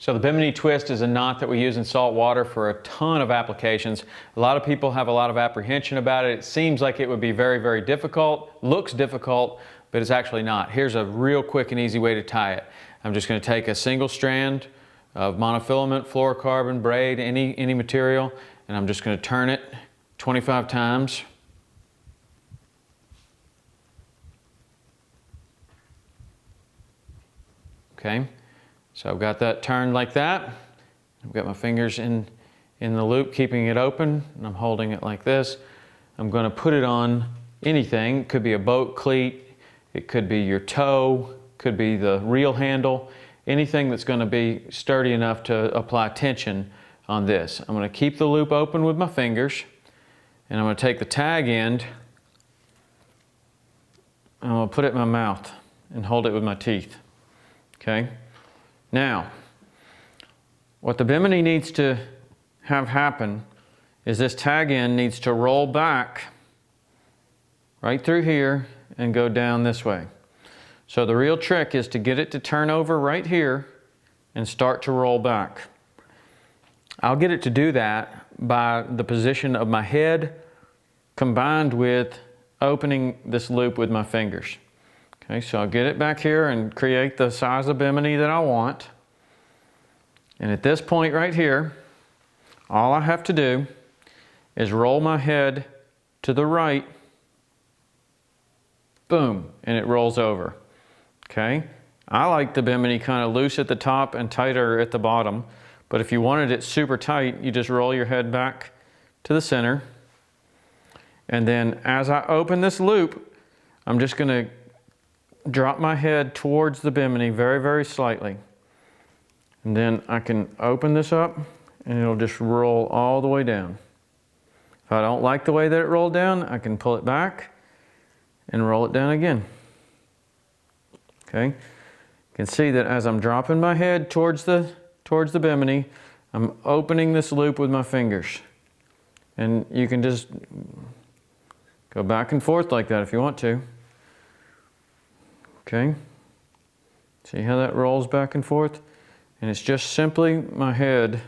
So the Bimini Twist is a knot that we use in saltwater for a ton of applications. A lot of people have a lot of apprehension about it. It seems like it would be very, very difficult, looks difficult, but it's actually not. Here's a real quick and easy way to tie it. I'm just going to take a single strand of monofilament, fluorocarbon, braid, any material, and I'm just going to turn it 25 times. Okay. So I've got that turned like that. I've got my fingers in the loop, keeping it open, and I'm holding it like this. I'm going to put it on anything. It could be a boat cleat, it could be your toe, could be the reel handle, anything that's going to be sturdy enough to apply tension on this. I'm going to keep the loop open with my fingers, and I'm going to take the tag end, and I'm going to put it in my mouth and hold it with my teeth. Okay? Now, what the Bimini needs to have happen is this tag end needs to roll back right through here and go down this way. So the real trick is to get it to turn over right here and start to roll back. I'll get it to do that by the position of my head combined with opening this loop with my fingers. Okay, so I'll get it back here and create the size of Bimini that I want. And at this point right here, all I have to do is roll my head to the right, boom, and it rolls over. Okay, I like the Bimini kind of loose at the top and tighter at the bottom, but if you wanted it super tight, you just roll your head back to the center. And then as I open this loop, I'm just going to drop my head towards the Bimini very, very slightly. And then I can open this up and it'll just roll all the way down. If I don't like the way that it rolled down, I can pull it back and roll it down again. Okay? You can see that as I'm dropping my head towards the Bimini, I'm opening this loop with my fingers. And you can just go back and forth like that if you want to. Okay, see how that rolls back and forth? And it's just simply my head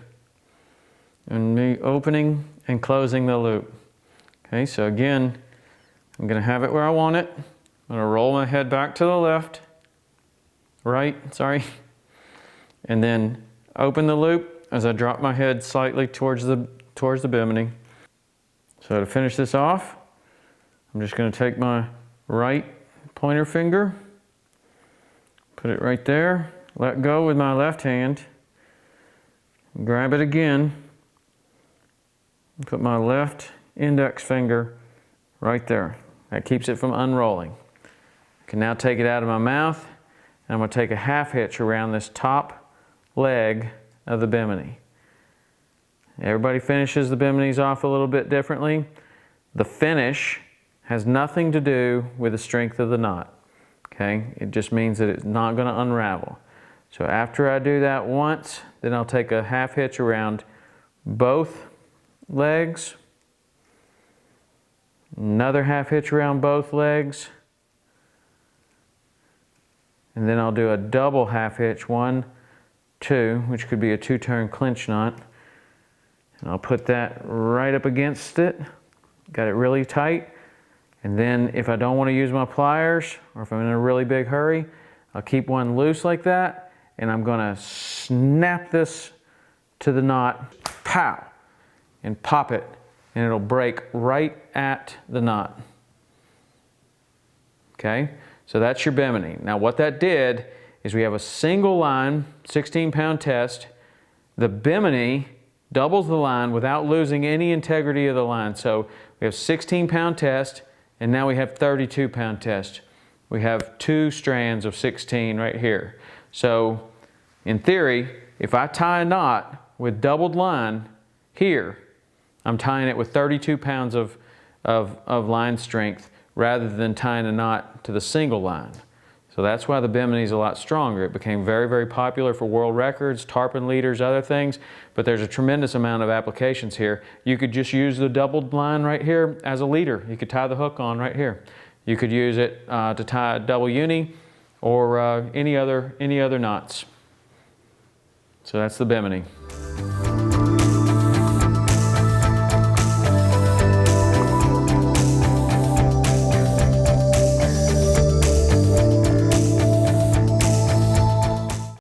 and me opening and closing the loop. Okay, so again, I'm going to have it where I want it. I'm going to roll my head back to the left, and then open the loop as I drop my head slightly towards the Bimini. So to finish this off, I'm just going to take my right pointer finger, put it right there, let go with my left hand, grab it again, and put my left index finger right there. That keeps it from unrolling. I can now take it out of my mouth, and I'm going to take a half hitch around this top leg of the Bimini. Everybody finishes the Biminis off a little bit differently. The finish has nothing to do with the strength of the knot. Okay, it just means that it's not going to unravel. So after I do that once, then I'll take a half hitch around both legs, another half hitch around both legs, and then I'll do a double half hitch, 1, 2, which could be a 2-turn clinch knot. And I'll put that right up against it, got it really tight. And then if I don't want to use my pliers, or if I'm in a really big hurry, I'll keep one loose like that, and I'm going to snap this to the knot, pow, and pop it, and it'll break right at the knot. Okay, so that's your Bimini. Now what that did is we have a single line, 16-pound test. The Bimini doubles the line without losing any integrity of the line. So we have 16-pound test, and now we have 32-pound test. We have 2 strands of 16 right here. So in theory, if I tie a knot with doubled line here, I'm tying it with 32 pounds of line strength rather than tying a knot to the single line. So that's why the Bimini is a lot stronger. It became very, very popular for world records, tarpon leaders, other things, but there's a tremendous amount of applications here. You could just use the doubled line right here as a leader. You could tie the hook on right here. You could use it to tie a double uni or any other knots. So that's the Bimini.